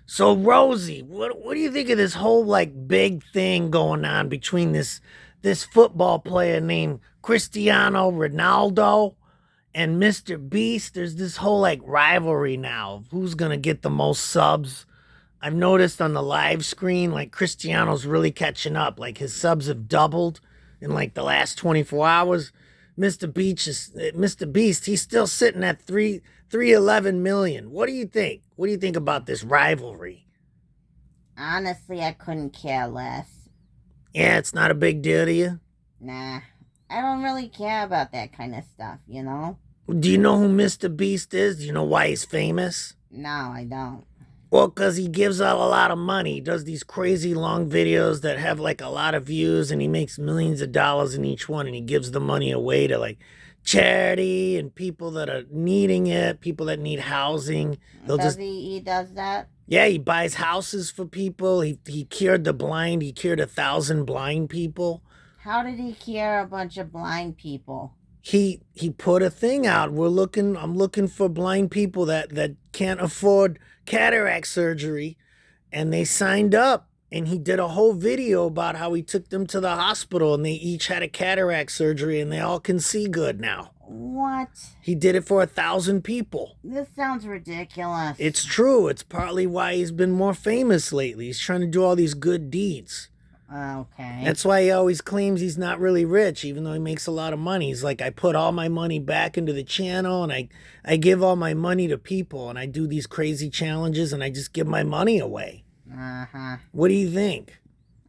So Rosie, what do you think of this whole like big thing going on between this football player named Cristiano Ronaldo and Mr. Beast? There's this whole like rivalry now of who's gonna get the most subs. I've noticed on the live screen, like Cristiano's really catching up. Like his subs have doubled in like the last 24 hours. Mr. Beast, he's still sitting at 311 million. What do you think? What do you think about this rivalry? Honestly, I couldn't care less. Yeah, it's not a big deal to you. Nah, I don't really care about that kind of stuff. Do you know who Mr. Beast is? Do you know why he's famous? No, I don't. Well, because he gives out a lot of money. He does these crazy long videos that have like a lot of views, and he makes millions of dollars in each one, and he gives the money away to like charity and people that are needing it, people that need housing. They'll Does just he does that? Yeah, he buys houses for people. He cured the blind. He cured 1,000 blind people. How did he cure a bunch of blind people? He put a thing out. I'm looking for blind people that can't afford cataract surgery, and they signed up. And he did a whole video about how he took them to the hospital and they each had a cataract surgery and they all can see good now. What? He did it for 1,000 people. This sounds ridiculous. It's true. It's partly why he's been more famous lately. He's trying to do all these good deeds. Okay. That's why he always claims he's not really rich, even though he makes a lot of money. He's like, I put all my money back into the channel and I give all my money to people and I do these crazy challenges and I just give my money away. Uh-huh. What do you think?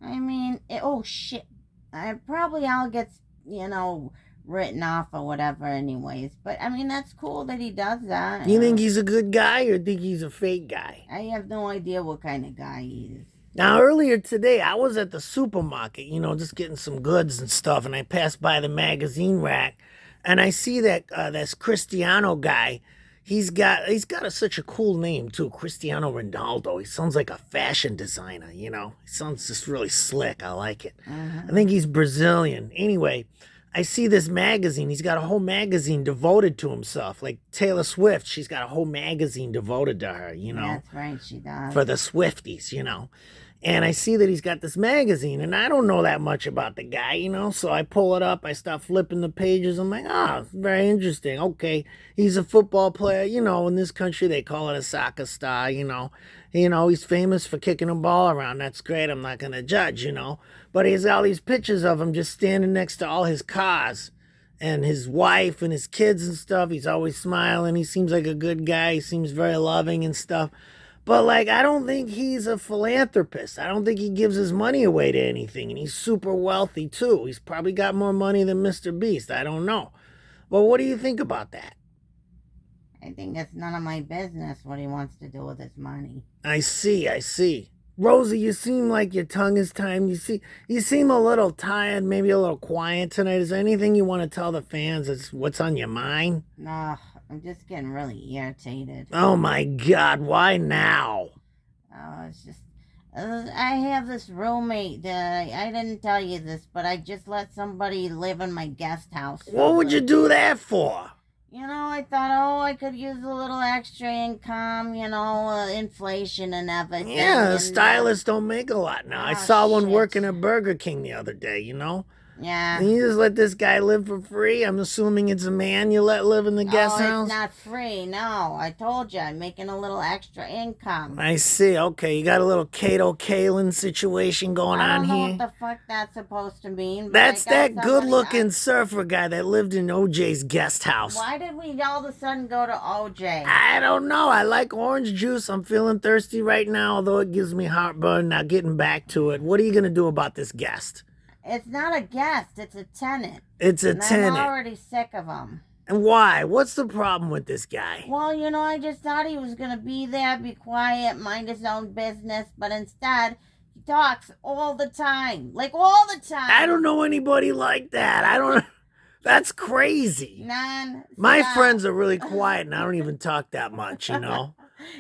I mean, oh shit. I'll get, you know, written off or whatever anyways. But I mean, that's cool that he does that. You think he's a good guy or think he's a fake guy? I have no idea what kind of guy he is. Now, earlier today, I was at the supermarket, just getting some goods and stuff, and I passed by the magazine rack, and I see that this Cristiano guy. He's got such a cool name too, Cristiano Ronaldo. He sounds like a fashion designer. He sounds just really slick. I like it. I Uh-huh. think he's Brazilian. Anyway, I see this magazine. He's got a whole magazine devoted to himself, like Taylor Swift. She's got a whole magazine devoted to her. That's right, she does. For the Swifties. And I see that he's got this magazine, and I don't know that much about the guy. So I pull it up, I start flipping the pages. I'm like, it's very interesting. Okay, he's a football player. In this country they call it a soccer star. He's famous for kicking a ball around. That's great. I'm not gonna judge. But he's all these pictures of him just standing next to all his cars and his wife and his kids and stuff. He's always smiling. He seems like a good guy. He seems very loving and stuff. But like, I don't think he's a philanthropist. I don't think he gives his money away to anything. And he's super wealthy too. He's probably got more money than Mr. Beast. I don't know. But what do you think about that? I think it's none of my business what he wants to do with his money. I see, I see. Rosie, you seem like your tongue is tied. You seem a little tired, maybe a little quiet tonight. Is there anything you want to tell the fans? That's what's on your mind? No, I'm just getting really irritated. Oh my God, why now? It's just. I have this roommate that I didn't tell you this, but I just let somebody live in my guest house. What would you do that for? I thought, I could use a little extra income, inflation and everything. Yeah, and, stylists don't make a lot now. I oh, saw one shit. working at Burger King the other day. Yeah. And you just let this guy live for free? I'm assuming it's a man you let live in the guest house? It's not free, no. I told you, I'm making a little extra income. I see. Okay, you got a little Kato Kalin situation going on I don't know here. what the fuck that's supposed to mean. That's that good-looking surfer guy that lived in OJ's guest house. Why did we all of a sudden go to OJ? I don't know. I like orange juice. I'm feeling thirsty right now, although it gives me heartburn. Now, getting back to it, what are you going to do about this guest? It's not a guest, it's a tenant. It's a tenant. I'm already sick of him. And why? What's the problem with this guy? Well, I just thought he was going to be there, be quiet, mind his own business, but instead, he talks all the time. Like, all the time. I don't know anybody like that. I don't. That's crazy. None. My friends are really quiet and I don't even talk that much.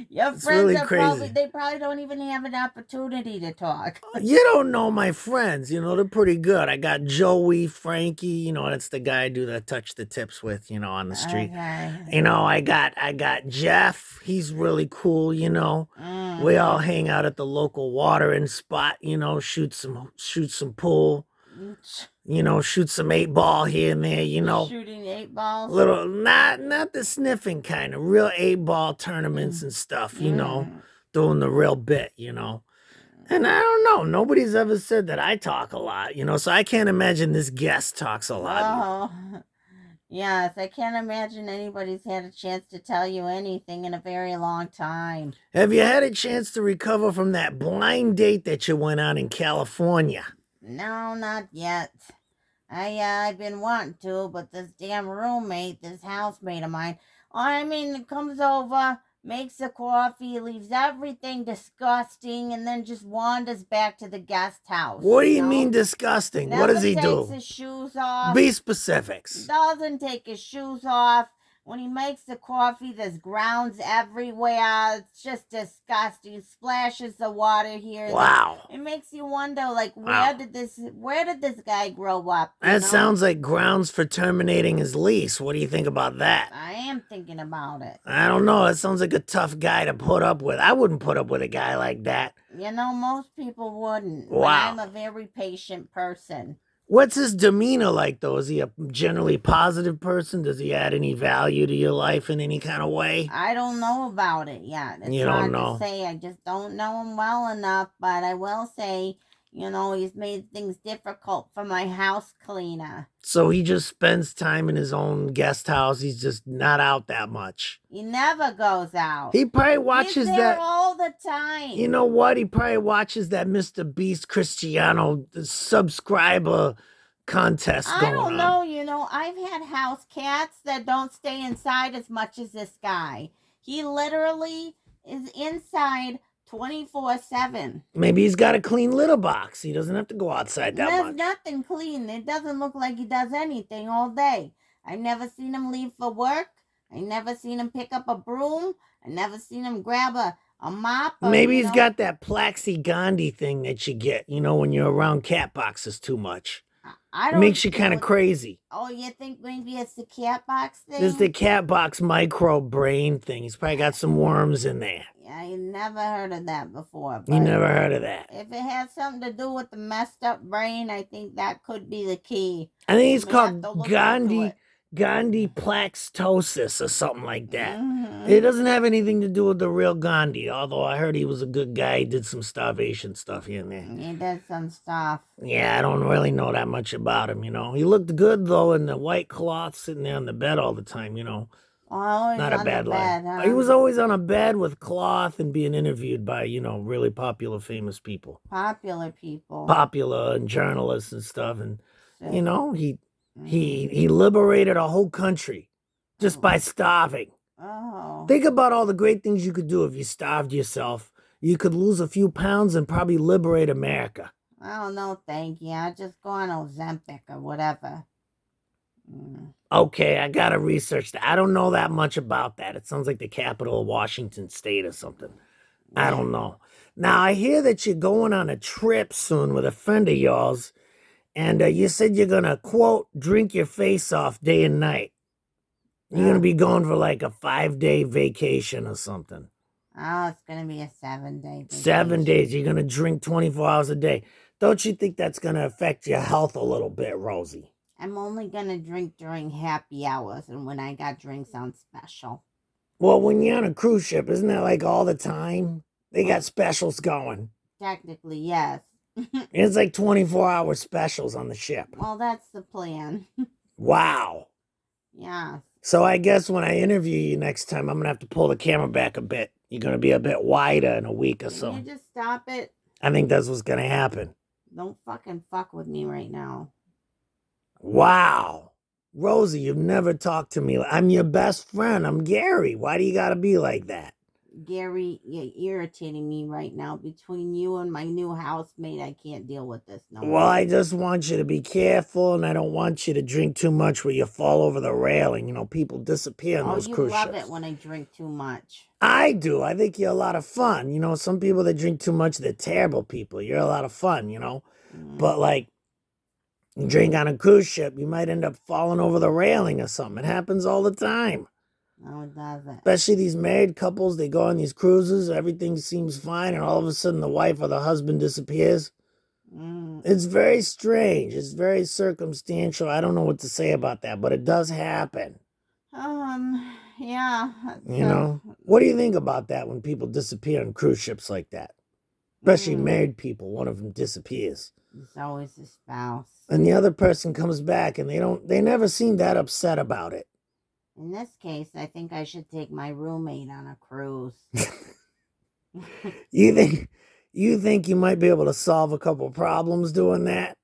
Your It's friends really are probably, crazy. they probably don't even have an opportunity to talk. You don't know my friends, they're pretty good. I got Joey, Frankie, that's the guy I do the touch the tips with, on the street. Okay. I got Jeff. He's really cool. We all Mm-hmm. hang out at the local watering spot, shoot some pool, shoot some 8 ball here and there. Shooting 8 balls. Little not the sniffing kind of real 8 ball tournaments and stuff, Mm-hmm. doing the real bit. And I don't know, nobody's ever said that I talk a lot, so I can't imagine this guest talks a lot. Oh, yes. I can't imagine anybody's had a chance to tell you anything in a very long time. Have you had a chance to recover from that blind date that you went on in California? No, not yet. I've been wanting to, but this damn roommate, this housemate of mine, comes over, makes the coffee, leaves everything disgusting, and then just wanders back to the guest house. What do you mean disgusting? What does he Never takes do? his shoes off. Be specifics. Doesn't take his shoes off. When he makes the coffee, there's grounds everywhere. It's just disgusting. Splashes the water here. Wow. It makes you wonder, like, Wow. where did this guy grow up? That sounds like grounds for terminating his lease. What do you think about that? I am thinking about it. I don't know. That sounds like a tough guy to put up with. I wouldn't put up with a guy like that. Most people wouldn't. Wow. But I'm a very patient person. What's his demeanor like, though? Is he a generally positive person? Does he add any value to your life in any kind of way? I don't know about it yet. It's You don't hard know. to say. I just don't know him well enough. But I will say, he's made things difficult for my house cleaner. So he just spends time in his own guest house. He's just not out that much. He never goes out. He probably watches He's there all the time. You know what? He probably watches that Mr. Beast Cristiano subscriber contest going on. I don't know. I've had house cats that don't stay inside as much as this guy. He literally is inside 24/7. Maybe he's got a clean litter box. He doesn't have to go outside that There's much. nothing clean. It doesn't look like he does anything all day. I've never seen him leave for work. I never seen him pick up a broom. I never seen him grab a mop. Maybe he's got that Plaxi Gandhi thing that you get, when you're around cat boxes too much. It makes you kind of crazy. Oh, you think maybe it's the cat box thing? There's the cat box micro brain thing. He's probably got some worms in there. Yeah, I never heard of that before. You never heard of that? If it has something to do with the messed up brain, I think that could be the key. I think it's called Gandhi plaxtosis or something like that. Mm-hmm. It doesn't have anything to do with the real Gandhi, although I heard he was a good guy. He did some starvation stuff here and there. He did some stuff. Yeah, I don't really know that much about him, He looked good, though, in the white cloth, sitting there on the bed all the time, Always Not a bad life. Huh? He was always on a bed with cloth and being interviewed by, really popular, famous people. Popular people. Popular and journalists and stuff. And, he liberated a whole country just by starving. Oh. Think about all the great things you could do if you starved yourself. You could lose a few pounds and probably liberate America. Oh, no, thank you. I just go on Ozempic or whatever. Okay, I gotta research that. I don't know that much about that. It sounds like the capital of Washington State or something. Yeah. I don't know. Now, I hear that you're going on a trip soon with a friend of yours, and you said you're gonna, quote, drink your face off day and night. You're gonna be going for like a 5-day vacation or something. Oh, it's gonna be a 7-day vacation. 7 days. You're gonna drink 24 hours a day. Don't you think that's gonna affect your health a little bit, Rosie? I'm only gonna drink during happy hours and when I got drinks on special. Well, when you're on a cruise ship, isn't that like all the time? They got specials going. Technically, yes. It's like 24-hour specials on the ship. Well, that's the plan. Wow. Yeah. So I guess when I interview you next time, I'm going to have to pull the camera back a bit. You're going to be a bit wider in a week or so. Can you just stop it? I think that's what's going to happen. Don't fucking fuck with me right now. Wow. Rosie, you've never talked to me. I'm your best friend. I'm Gary. Why do you got to be like that? Gary, you're irritating me right now. Between you and my new housemate, I can't deal with this no Well, more. I just want you to be careful, and I don't want you to drink too much where you fall over the railing. You know, people disappear on Oh, those you cruise love it ships. when I drink too much. I do. I think you're a lot of fun. You know, some people that drink too much, they're terrible people. You're a lot of fun, you know. Mm, But like, you drink on a cruise ship, you might end up falling over the railing or something. It happens all the time. no, it doesn't. Especially these married couples, they go on these cruises, everything seems fine, and all of a sudden the wife or the husband disappears. Mm. It's very strange. It's very circumstantial. I don't know what to say about that, but it does happen. Yeah. You know? What do you think about that when people disappear on cruise ships like that? Especially Mm, married people, one of them disappears. it's always the spouse. And the other person comes back and they never seem that upset about it. In this case, I think I should take my roommate on a cruise. You think you might be able to solve a couple problems doing that?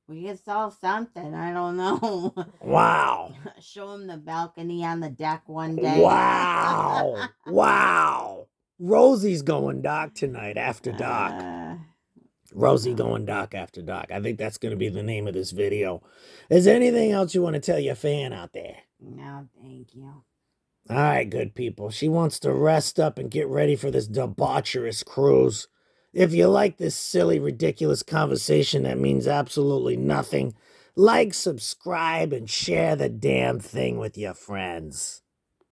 We could solve something. I don't know. Wow. Show him the balcony on the deck one day. Wow. Wow. Rosie's going dark tonight after dark. Rosie No. going dark after dark. I think that's going to be the name of this video. Is there anything else you want to tell your fan out there? No, thank you. All right, good people. She wants to rest up and get ready for this debaucherous cruise. If you like this silly, ridiculous conversation that means absolutely nothing, like, subscribe, and share the damn thing with your friends.